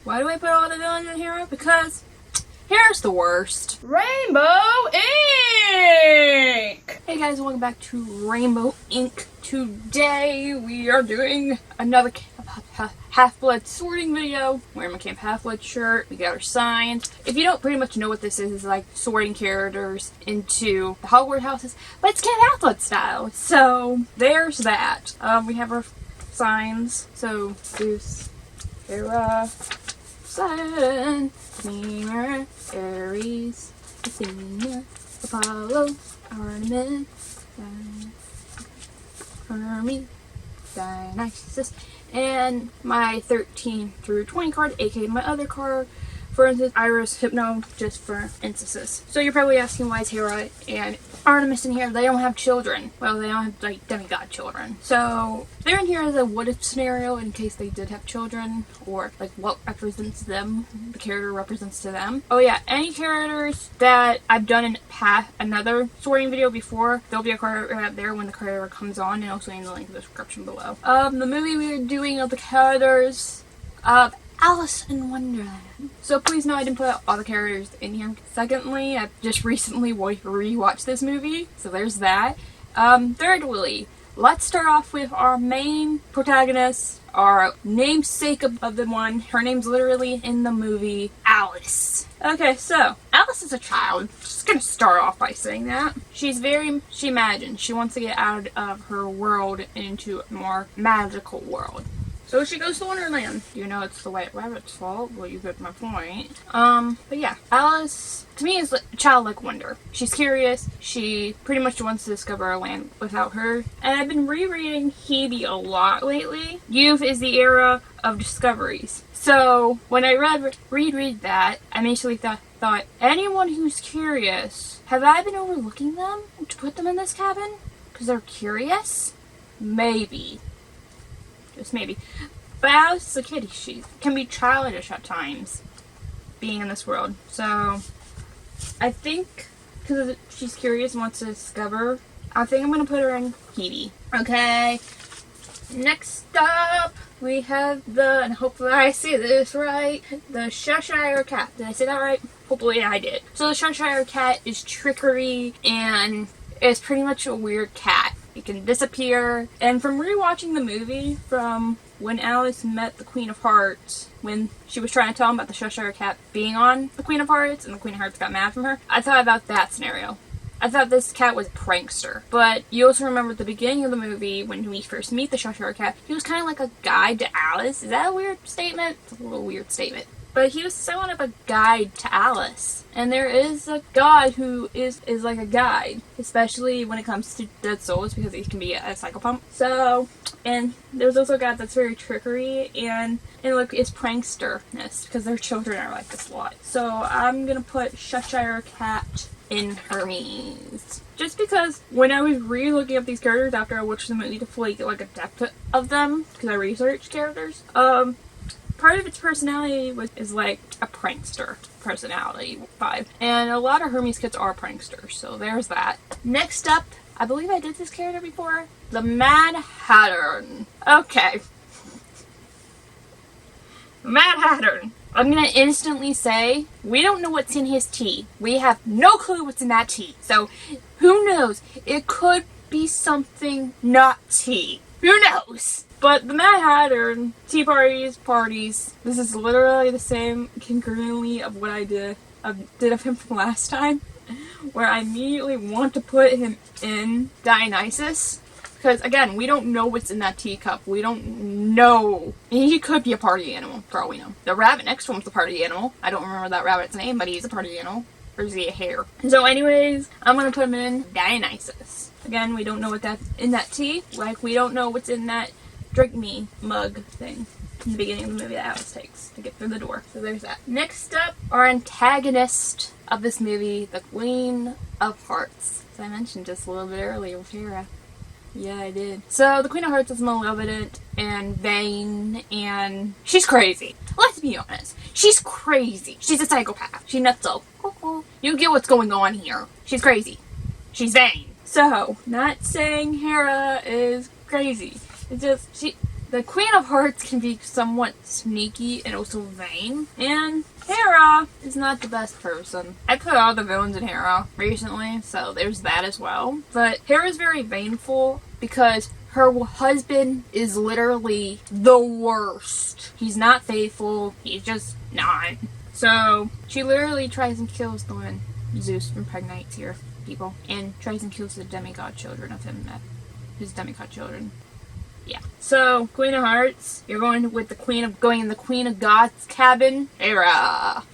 Why do I put all the villains in here? Because here's the worst. Rainbow Ink! Hey guys, welcome back to Rainbow Ink. Today we are doing another Half-Blood sorting video. Wearing my Camp Half-Blood shirt. We got our signs. If you don't pretty much know what this is, it's like sorting characters into the Hogwarts houses, but it's Camp Half-Blood style. So there's that. We have our signs. So Zeus, Hera, Poseidon, Mimer, Ares, Athena, Apollo, Artemis, Hermes, Dionysus, and my 13 through 20 card, aka my other card. For instance, Iris, Hypno, just for instances. So you're probably asking why is Hera and Artemis in here? They don't have children. Well, they don't have like demigod children. So they're in here as a what if scenario in case they did have children, or like what represents them, the character represents to them. Oh yeah, any characters that I've done in another sorting video before, there'll be a card right there when the character comes on, and also in the link in the description below. The movie we are doing of the characters of Alice in Wonderland. So please know I didn't put all the characters in here. Secondly, I've just recently rewatched this movie, so there's that. Thirdly, let's start off with our main protagonist, our namesake of the one. Her name's literally in the movie, Alice. Okay, so Alice is a child. Just gonna start off by saying that. She imagines. She wants to get out of her world into a more magical world. So she goes to Wonderland. You know it's the White Rabbit's fault. Well, you get my point. But yeah, Alice, to me, is a childlike wonder. She's curious. She pretty much wants to discover a land without her. And I've been rereading Hebe a lot lately. Youth is the era of discoveries. So when I reread that, I initially thought, anyone who's curious, have I been overlooking them to put them in this cabin? Because they're curious? Maybe. Just maybe. But Alice is a kid. She can be childish at times, being in this world. So, I think, because she's curious and wants to discover, I think I'm going to put her in Hebe. Okay. Next up, we have and hopefully I say this right, the Cheshire Cat. Did I say that right? Hopefully I did. So the Cheshire Cat is trickery, and it's pretty much a weird cat. It can disappear. And from rewatching the movie, from when Alice met the Queen of Hearts, when she was trying to tell him about the Cheshire Cat being on the Queen of Hearts, and the Queen of Hearts got mad from her, I thought about that scenario. I thought this cat was a prankster. But you also remember at the beginning of the movie, when we first meet the Cheshire Cat, he was kind of like a guide to Alice. Is that a weird statement? It's a little weird statement. But he was somewhat of a guide to Alice. And there is a god who is like a guide. Especially when it comes to dead souls, because he can be a psychopomp. So, and there's also a god that's very trickery and like is pranksterness. Because their children are like this a lot. So I'm gonna put Cheshire Cat in Hermes. Just because when I was re-looking up these characters after I watched the movie to fully get like a depth of them, because I researched characters, part of its personality is like a prankster personality vibe. And a lot of Hermes kids are pranksters, so there's that. Next up, I believe I did this character before, the Mad Hatter. Okay. Mad Hatter. I'm gonna instantly say, we don't know what's in his tea. We have no clue what's in that tea. So, who knows? It could be something not tea. Who knows? But the Mad Hatter, tea parties, this is literally the same congruently of what I did of him from last time, where I immediately want to put him in Dionysus, because again, we don't know what's in that teacup. We don't know. He could be a party animal, for all we know. The rabbit next to him's a party animal. I don't remember that rabbit's name, but he's a party animal. Or is he a hare? So anyways, I'm gonna put him in Dionysus. Again, we don't know what that's in that tea. Like, we don't know what's in that drink me mug thing in the beginning of the movie that Alice takes to get through the door. So there's that. Next up, our antagonist of this movie, the Queen of Hearts. As I mentioned just a little bit earlier with Hera. Yeah, I did. So the Queen of Hearts is malevolent and vain, and she's crazy. Let's be honest. She's crazy. She's a psychopath. She's nutso. You get what's going on here. She's crazy. She's vain. So, not saying Hera is crazy. It's just, The Queen of Hearts can be somewhat sneaky and also vain, and Hera is not the best person. I put all the villains in Hera recently, so there's that as well. But Hera's very baneful because her husband is literally the worst. He's not faithful. He's just not. So she literally tries and kills the woman Zeus impregnates here people, and tries and kills the demigod children of him, his demigod children. Yeah. So Queen of Hearts, you're going with the Queen of Gods cabin. Hera.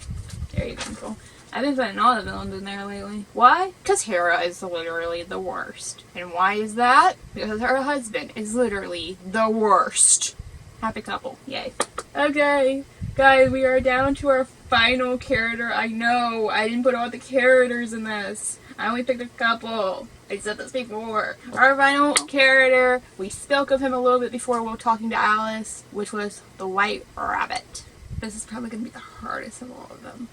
Very eventful. I've been putting all the villains in there lately. Why? Because Hera is literally the worst. And why is that? Because her husband is literally the worst. Happy couple. Yay. Okay. Guys, we are down to our final character. I know, I didn't put all the characters in this. I only picked a couple. I said this before. Our final character, we spoke of him a little bit before while talking to Alice, which was the White Rabbit. This is probably going to be the hardest of all of them.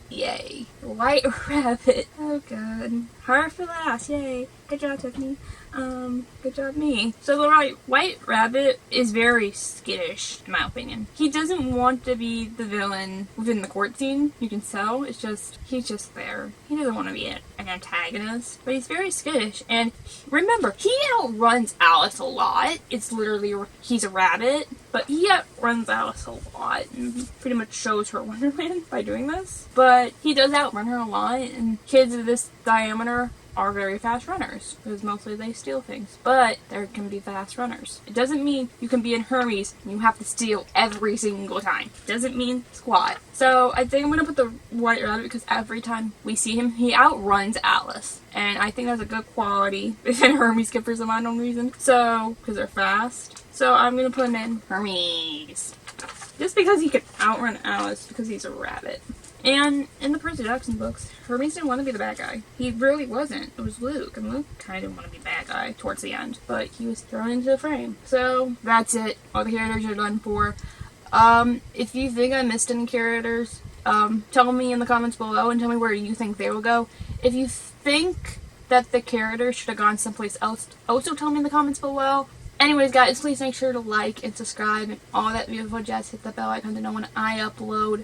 Yay. White Rabbit. Oh god. Hard for last. Yay. Good job, Tiffany. Good job, me. So the White Rabbit is very skittish, in my opinion. He doesn't want to be the villain within the court scene. You can tell. It's just, he's just there. He doesn't want to be an antagonist. But he's very skittish. And remember, he outruns Alice a lot. It's literally, he's a rabbit. But he outruns Alice a lot. And pretty much shows her Wonderland by doing this. But he does outrun her a lot. And kids of this diameter are very fast runners, because mostly they steal things, but there can be fast runners. It doesn't mean you can be in Hermes and you have to steal every single time. It doesn't mean squat. So I think I'm going to put the White Rabbit because every time we see him, he outruns Alice. And I think that's a good quality in Hermes kid for some unknown reason. So, because they're fast. So I'm going to put him in Hermes. Just because he can outrun Alice because he's a rabbit. And in the Percy Jackson books, Hermes didn't want to be the bad guy. He really wasn't. It was Luke, and Luke kind of didn't want to be the bad guy towards the end, but he was thrown into the frame. So that's it. All the characters are done for. If you think I missed any characters, tell me in the comments below and tell me where you think they will go. If you think that the characters should have gone someplace else, also tell me in the comments below. Anyways, guys, please make sure to like and subscribe and all that beautiful jazz. Hit the bell icon to know when I upload.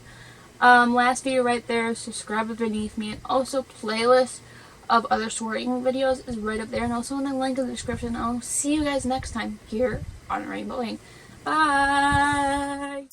Last video right there, subscribe beneath me, and also playlist of other sorting videos is right up there, and also in the link in the description. I'll see you guys next time here on Rainbow Ink. Bye!